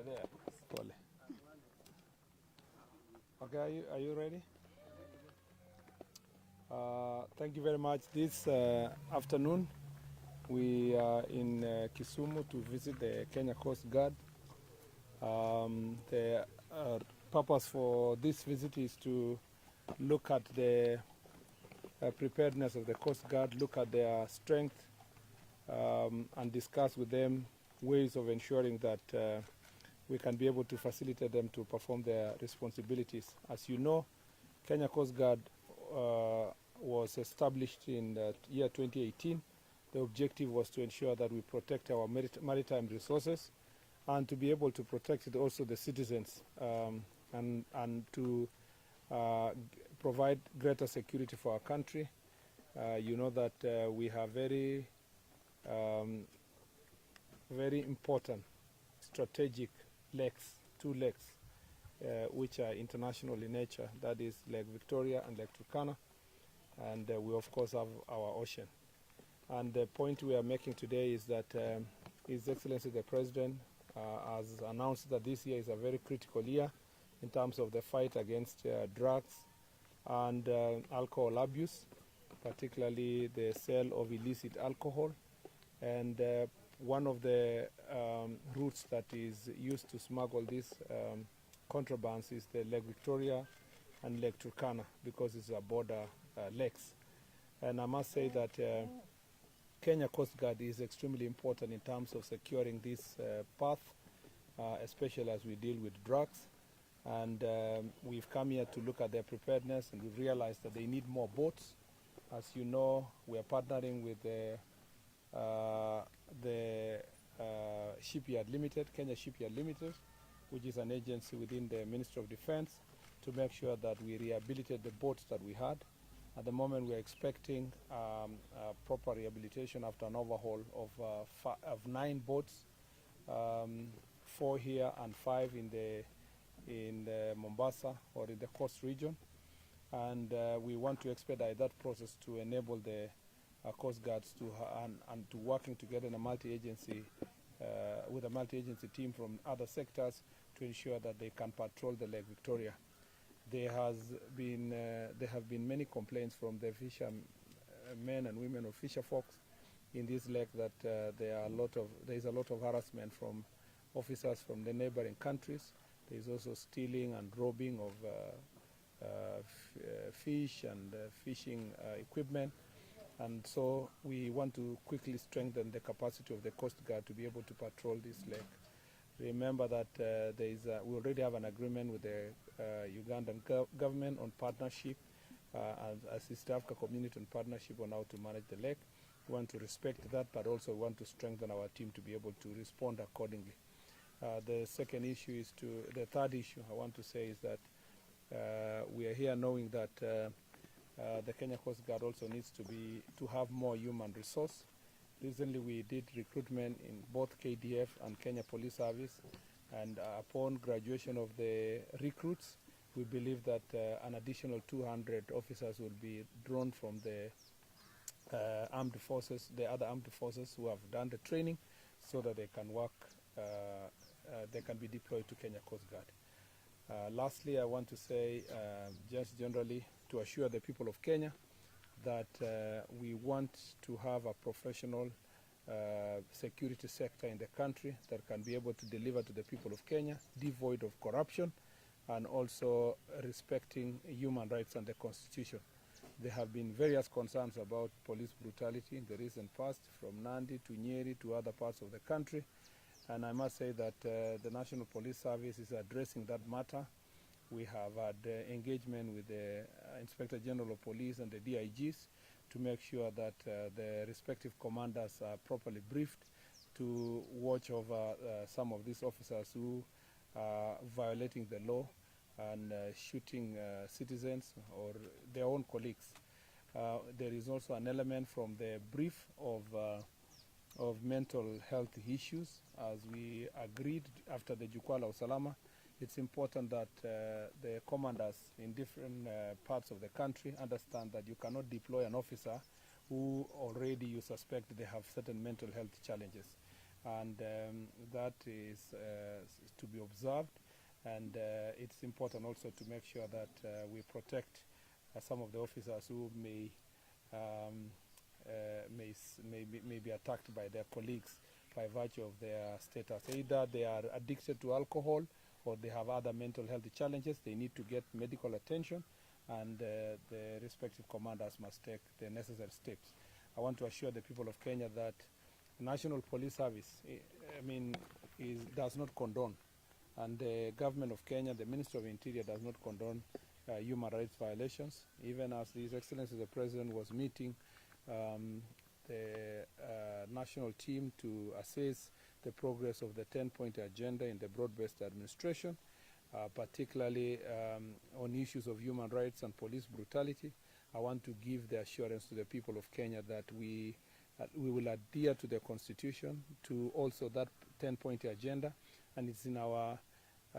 Endelea. Pole. Okay, are you ready? Thank you very much. This afternoon, we are in Kisumu to visit the Kenya Coast Guard. The purpose for this visit is to look at the preparedness of the Coast Guard, look at their strength, and discuss with them ways of ensuring that we can be able to facilitate them to perform their responsibilities. As you know, Kenya Coast Guard was established in the year 2018. The objective was to ensure that we protect our maritime resources and to be able to protect it also the citizens and to provide greater security for our country. You know that we have very important strategic lakes, two lakes, which are international in nature. That is Lake Victoria and Lake Turkana. And we, of course, have our ocean. And the point we are making today is that His Excellency the President has announced that this year is a very critical year in terms of the fight against drugs and alcohol abuse, particularly the sale of illicit alcohol. And one of the routes that is used to smuggle these contrabands is the Lake Victoria and Lake Turkana, because it's a border lakes. And I must say that Kenya Coast Guard is extremely important in terms of securing this path, especially as we deal with drugs. And we've come here to look at their preparedness, and we've realized that they need more boats. As you know, we are partnering with the Shipyard Limited, Kenya Shipyard Limited, which is an agency within the Ministry of Defense, to make sure that we rehabilitate the boats that we had. At the moment, we are expecting proper rehabilitation after an overhaul of 9 boats, 4 here and 5 in the Mombasa or in the coast region. And we want to expedite that process to enable the Coast Guards to and to working together in a multi-agency with a multi-agency team from other sectors to ensure that they can patrol the Lake Victoria. There have been many complaints from the fishermen and women of fisher folks in this lake that there is a lot of harassment from officers from the neighboring countries. There is also stealing and robbing of fish and fishing equipment. And so we want to quickly strengthen the capacity of the Coast Guard to be able to patrol this lake. Remember that we already have an agreement with the Ugandan government on partnership, as East Africa community on partnership on how to manage the lake. We want to respect that, but also want to strengthen our team to be able to respond accordingly. The third issue I want to say is that we are here knowing that the Kenya Coast Guard also needs to have more human resource. Recently, we did recruitment in both KDF and Kenya Police Service, and upon graduation of the recruits, we believe that an additional 200 officers will be drawn from the armed forces, the other armed forces who have done the training, so that they can work, they can be deployed to Kenya Coast Guard. Lastly, I want to say, just generally, to assure the people of Kenya that we want to have a professional security sector in the country that can be able to deliver to the people of Kenya, devoid of corruption, and also respecting human rights and the Constitution. There have been various concerns about police brutality in the recent past, from Nandi to Nyeri to other parts of the country. And I must say that the National Police Service is addressing that matter. We have had engagement with the Inspector General of Police and the DIGs to make sure that the respective commanders are properly briefed to watch over some of these officers who are violating the law and shooting citizens or their own colleagues. There is also an element from the brief of mental health issues. As we agreed after the Jukwaa la Usalama, it's important that the commanders in different parts of the country understand that you cannot deploy an officer who already you suspect they have certain mental health challenges. and that is to be observed. And it's important also to make sure that we protect some of the officers who may be attacked by their colleagues by virtue of their status. Either they are addicted to alcohol or they have other mental health challenges. They need to get medical attention, and the respective commanders must take the necessary steps. I want to assure the people of Kenya that the National Police Service, does not condone, and the government of Kenya, the Ministry of Interior, does not condone human rights violations. Even as His Excellency the President was meeting the national team to assess the progress of the 10-point agenda in the broad-based administration, particularly on issues of human rights and police brutality. I want to give the assurance to the people of Kenya that we will adhere to the Constitution, to also that 10-point agenda, and it's in our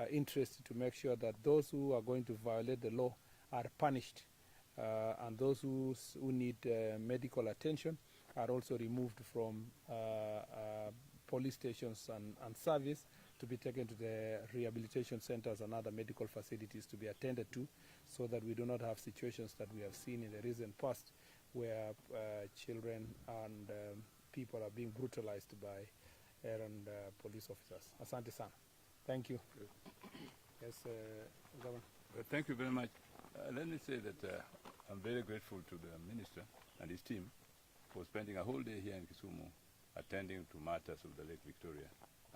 interest to make sure that those who are going to violate the law are punished, and those who need medical attention are also removed from police stations and service to be taken to the rehabilitation centers and other medical facilities to be attended to, so that we do not have situations that we have seen in the recent past where children and people are being brutalized by errant police officers. Asante sana. Thank you. Yes, Governor. Thank you very much. Let me say that I'm very grateful to the Minister and his team for spending a whole day here in Kisumu attending to matters of the Lake Victoria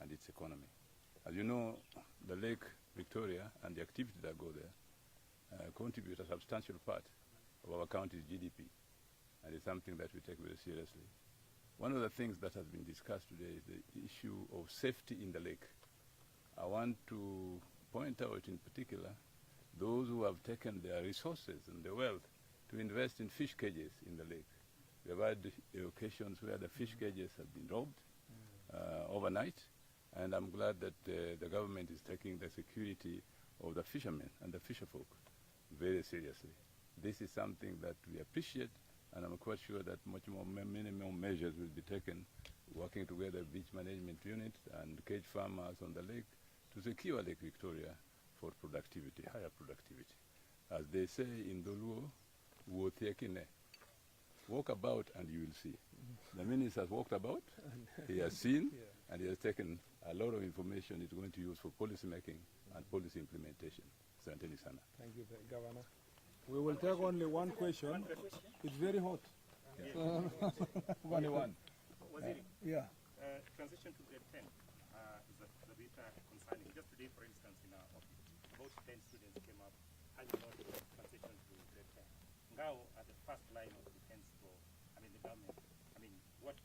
and its economy. As you know, the Lake Victoria and the activities that go there contribute a substantial part of our county's GDP, and it's something that we take very seriously. One of the things that has been discussed today is the issue of safety in the lake. I want to point out in particular those who have taken their resources and their wealth to invest in fish cages in the lake. We have had occasions where the fish cages have been robbed overnight, and I'm glad that the government is taking the security of the fishermen and the fisherfolk very seriously. This is something that we appreciate, and I'm quite sure that many more measures will be taken, working together with beach management units and cage farmers on the lake to secure Lake Victoria for productivity, higher productivity. As they say in Doluo, walk about and you will see. The minister has walked about, he has seen, and he has taken a lot of information he's going to use for policy making and policy implementation. Thank you, Governor. We will take only one question. It's very hot. Only one. Yeah. Transition to grade 10 is a bit concerning. Just today, for instance, in our office, about 10 students came up and not transition to grade 10. Now, at the first line of defense for, the government, what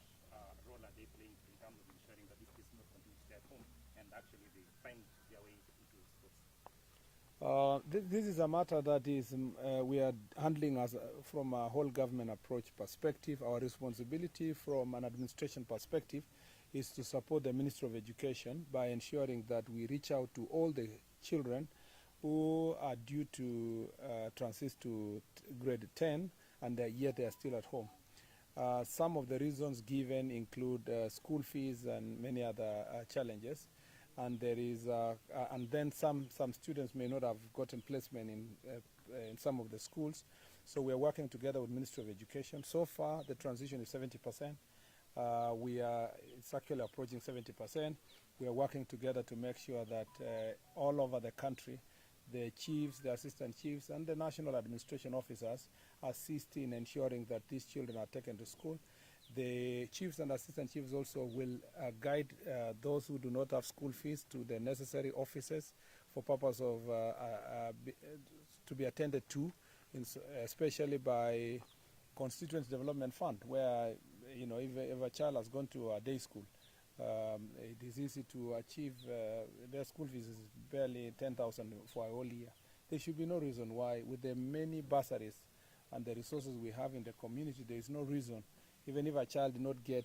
role are they playing in terms of ensuring that these kids not continue to stay at home and actually they find their way into schools? This is a matter that is we are handling from a whole government approach perspective. Our responsibility from an administration perspective is to support the Ministry of Education by ensuring that we reach out to all the children who are due to transit to grade 10 and yet they are still at home. Some of the reasons given include school fees and many other challenges. And there is, and then some students may not have gotten placement in some of the schools. So we are working together with Ministry of Education. So far, the transition is 70%. It's actually approaching 70%. We are working together to make sure that all over the country, the chiefs, the assistant chiefs, and the national administration officers assist in ensuring that these children are taken to school. The chiefs and assistant chiefs also will guide those who do not have school fees to the necessary offices for purpose of to be attended to, especially by Constituency Development Fund, where if a child has gone to a day school, it is easy to achieve their school fees is barely 10,000 for a whole year. There should be no reason why, with the many bursaries and the resources we have in the community, there is no reason. Even if a child did not get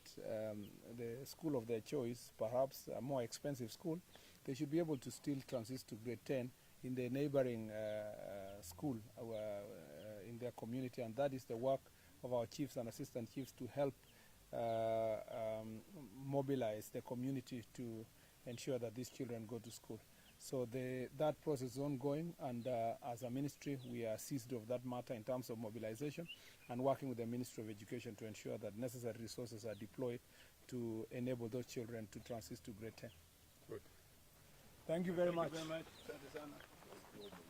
the school of their choice, perhaps a more expensive school, they should be able to still transit to grade 10 in the neighboring school in their community. And that is the work of our chiefs and assistant chiefs to help mobilize the community to ensure that these children go to school. So that process is ongoing, and as a ministry, we are seized of that matter in terms of mobilization and working with the Ministry of Education to ensure that necessary resources are deployed to enable those children to transit to grade 10. Good. Thank you very much. Thank you very much.